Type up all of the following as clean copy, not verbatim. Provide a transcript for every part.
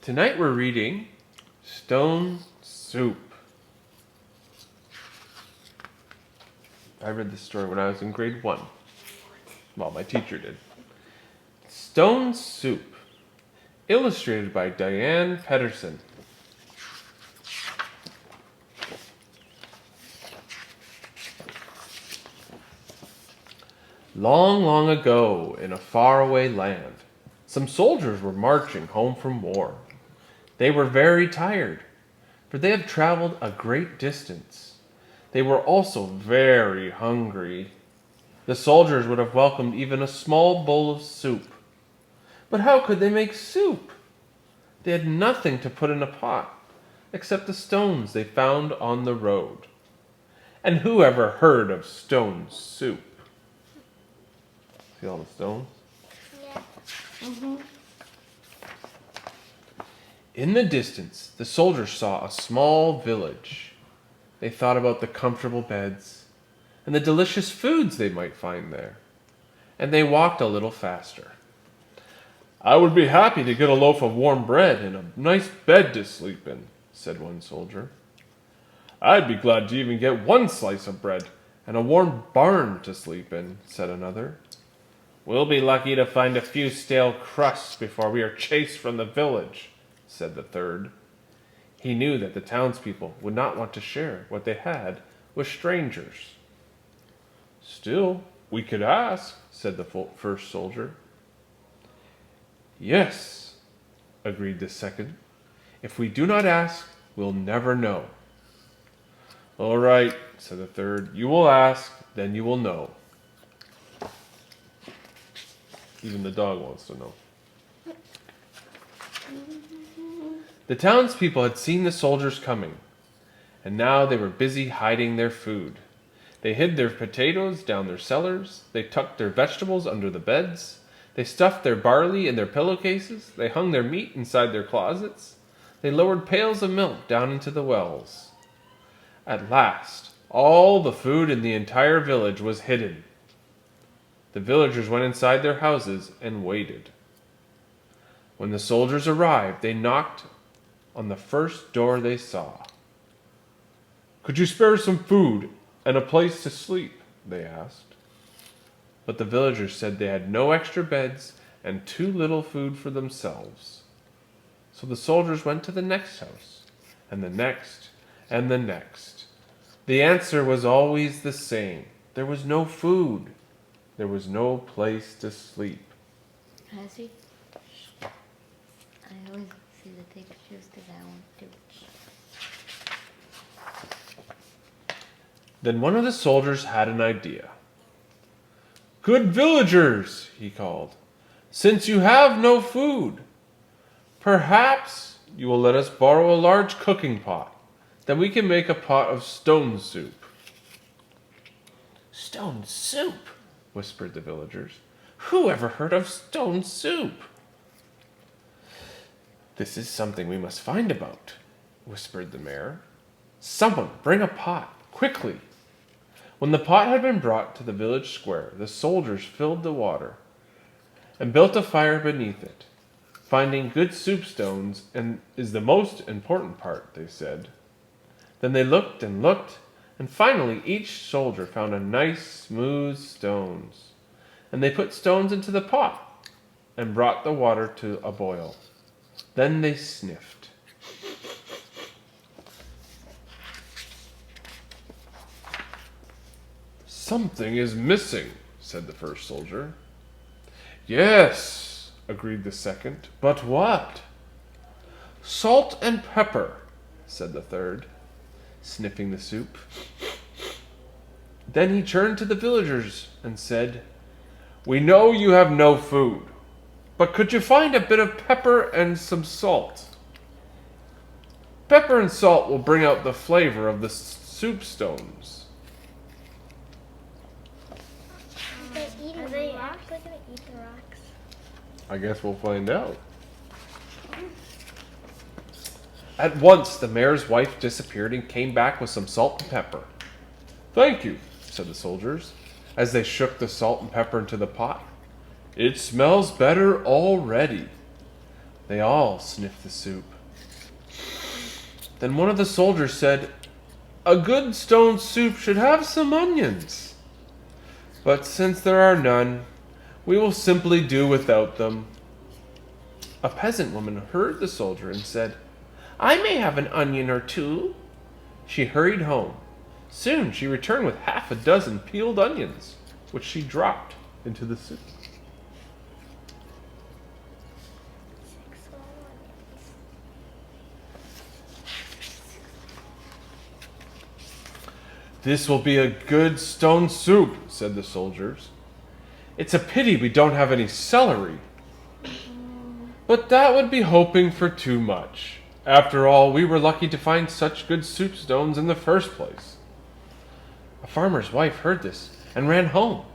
Tonight we're reading Stone Soup. I read this story when I was in grade 1. Well, my teacher did. Stone Soup. Illustrated by Diane Pedersen. Long, long ago, in a faraway land, some soldiers were marching home from war. They were very tired, for they had traveled a great distance. They were also very hungry. The soldiers would have welcomed even a small bowl of soup. But how could they make soup? They had nothing to put in a pot, except the stones they found on the road. And who ever heard of stone soup? See all the stones? Yeah. Mm-hmm. In the distance, the soldiers saw a small village. They thought about the comfortable beds and the delicious foods they might find there, and they walked a little faster. "I would be happy to get a loaf of warm bread and a nice bed to sleep in," said one soldier. "I'd be glad to even get one slice of bread and a warm barn to sleep in," said another. "We'll be lucky to find a few stale crusts before we are chased from the village," said the third. He knew that the townspeople would not want to share what they had with strangers. "Still, we could ask," said the first soldier. "Yes," agreed the second. "If we do not ask, we'll never know." "All right," said the third. "You will ask, then you will know." Even the dog wants to know. The townspeople had seen the soldiers coming, and now they were busy hiding their food. They hid their potatoes down their cellars, they tucked their vegetables under the beds, they stuffed their barley in their pillowcases, they hung their meat inside their closets, they lowered pails of milk down into the wells. At last, all the food in the entire village was hidden. The villagers went inside their houses and waited. When the soldiers arrived, they knocked on the first door they saw. "Could you spare some food and a place to sleep?" they asked. But the villagers said they had no extra beds and too little food for themselves. So the soldiers went to the next house, and the next, and the next. The answer was always the same. There was no food. There was no place to sleep. I see. I always see the pictures because I want to. Then one of the soldiers had an idea. "Good villagers," he called, "since you have no food, perhaps you will let us borrow a large cooking pot. Then we can make a pot of stone soup." "Stone soup?" whispered the villagers. "Who ever heard of stone soup?" "This is something we must find about," whispered the mayor. "Someone bring a pot, quickly." When the pot had been brought to the village square, the soldiers filled the water and built a fire beneath it. Finding good soup stones is the most important part, they said. Then they looked and looked, and finally each soldier found a nice, smooth stones. And they put stones into the pot and brought the water to a boil. Then they sniffed. "Something is missing," said the first soldier. "Yes," agreed the second. "But what?" "Salt and pepper," said the third, sniffing the soup. Then he turned to the villagers and said, "We know you have no food, but could you find a bit of pepper and some salt? Pepper and salt will bring out the flavor of the soup stones." Are they actually going to eat the rocks? I guess we'll find out. At once, the mayor's wife disappeared and came back with some salt and pepper. "Thank you," said the soldiers, as they shook the salt and pepper into the pot. "It smells better already." They all sniffed the soup. Then one of the soldiers said, "A good stone soup should have some onions. But since there are none, we will simply do without them." A peasant woman heard the soldier and said, "I may have an onion or two." She hurried home. Soon she returned with half a dozen peeled onions, which she dropped into the soup. "This will be a good stone soup," said the soldiers. "It's a pity we don't have any celery. But that would be hoping for too much. After all, we were lucky to find such good soup stones in the first place." A farmer's wife heard this and ran home.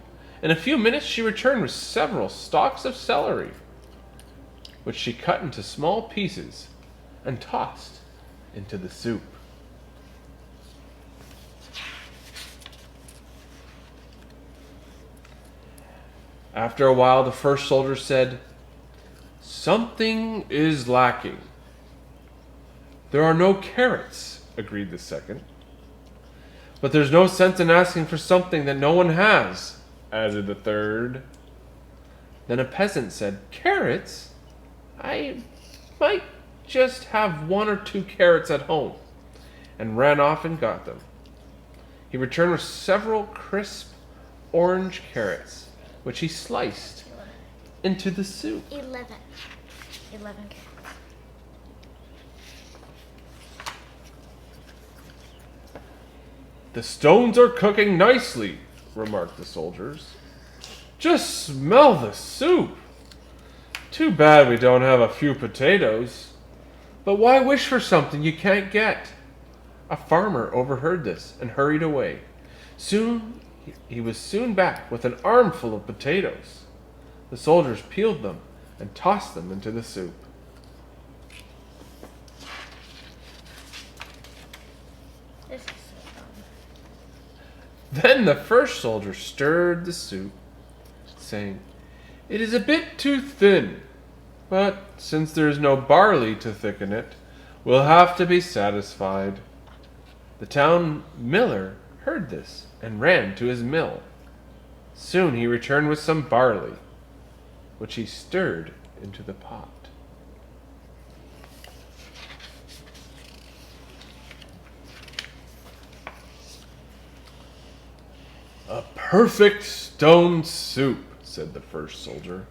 In a few minutes she returned with several stalks of celery, which she cut into small pieces and tossed into the soup. After a while, the first soldier said, "Something is lacking." "There are no carrots," agreed the second. "But there's no sense in asking for something that no one has," added the third. Then a peasant said, "Carrots? I might just have 1 or 2 carrots at home," and ran off and got them. He returned with several crisp orange carrots, which he sliced into the soup. 11 carrots. "The stones are cooking nicely," remarked the soldiers. "Just smell the soup. Too bad we don't have a few potatoes. But why wish for something you can't get?" A farmer overheard this and hurried away. He was soon back with an armful of potatoes. The soldiers peeled them and tossed them into the soup. This is so dumb. Then the first soldier stirred the soup, saying, "It is a bit too thin, but since there is no barley to thicken it, we'll have to be satisfied." The town miller heard this and ran to his mill. Soon he returned with some barley, which he stirred into the pot. "A perfect stone soup," said the first soldier.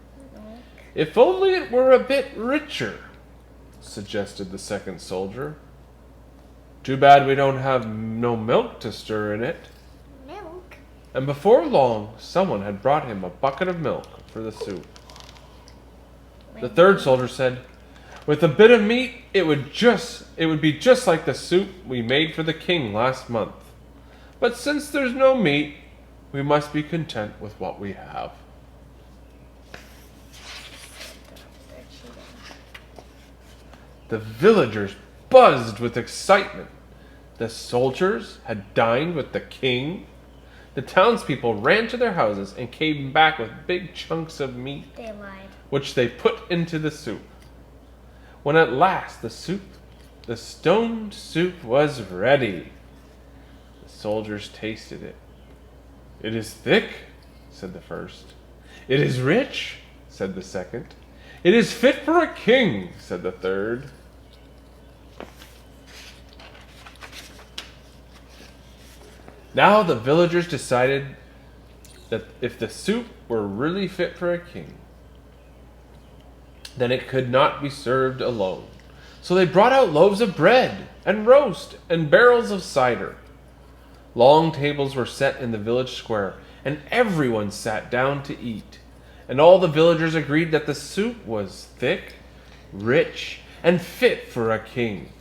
"If only it were a bit richer," suggested the second soldier. "Too bad we don't have no milk to stir in it." Milk? And before long, someone had brought him a bucket of milk for the soup. The third soldier said, "With a bit of meat, it would be just like the soup we made for the king last month. But since there's no meat, we must be content with what we have." They're cheating. The villagers buzzed with excitement. The soldiers had dined with the king. The townspeople ran to their houses and came back with big chunks of meat, They lied. which they put into the soup. When at last the stone soup was ready, the soldiers tasted it. "It is thick," said the first. "It is rich," said the second. "It is fit for a king," said the third. Now the villagers decided that if the soup were really fit for a king, then it could not be served alone. So they brought out loaves of bread and roast and barrels of cider. Long tables were set in the village square, and everyone sat down to eat. And all the villagers agreed that the soup was thick, rich, and fit for a king.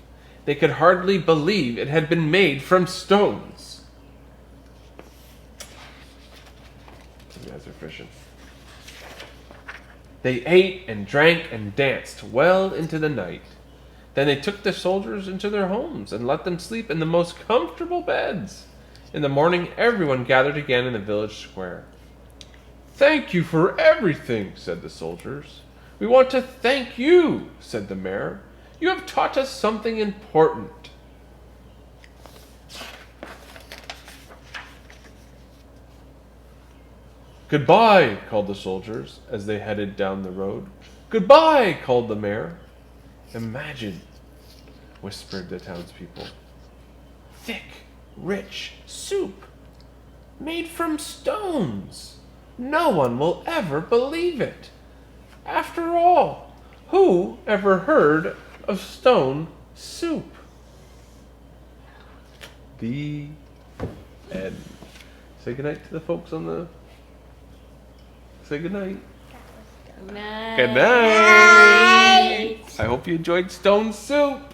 They could hardly believe it had been made from stones. You guys are fishing. They ate and drank and danced well into the night. Then they took the soldiers into their homes and let them sleep in the most comfortable beds. In the morning, everyone gathered again in the village square. "Thank you for everything," said the soldiers. "We want to thank you," said the mayor. "You have taught us something important." "Goodbye," called the soldiers as they headed down the road. "Goodbye," called the mayor. "Imagine," whispered the townspeople. "Thick, rich soup made from stones. No one will ever believe it. After all, who ever heard of stone soup?" The end. Say goodnight to the folks on the... Say goodnight. Night. Good night. I hope you enjoyed stone soup.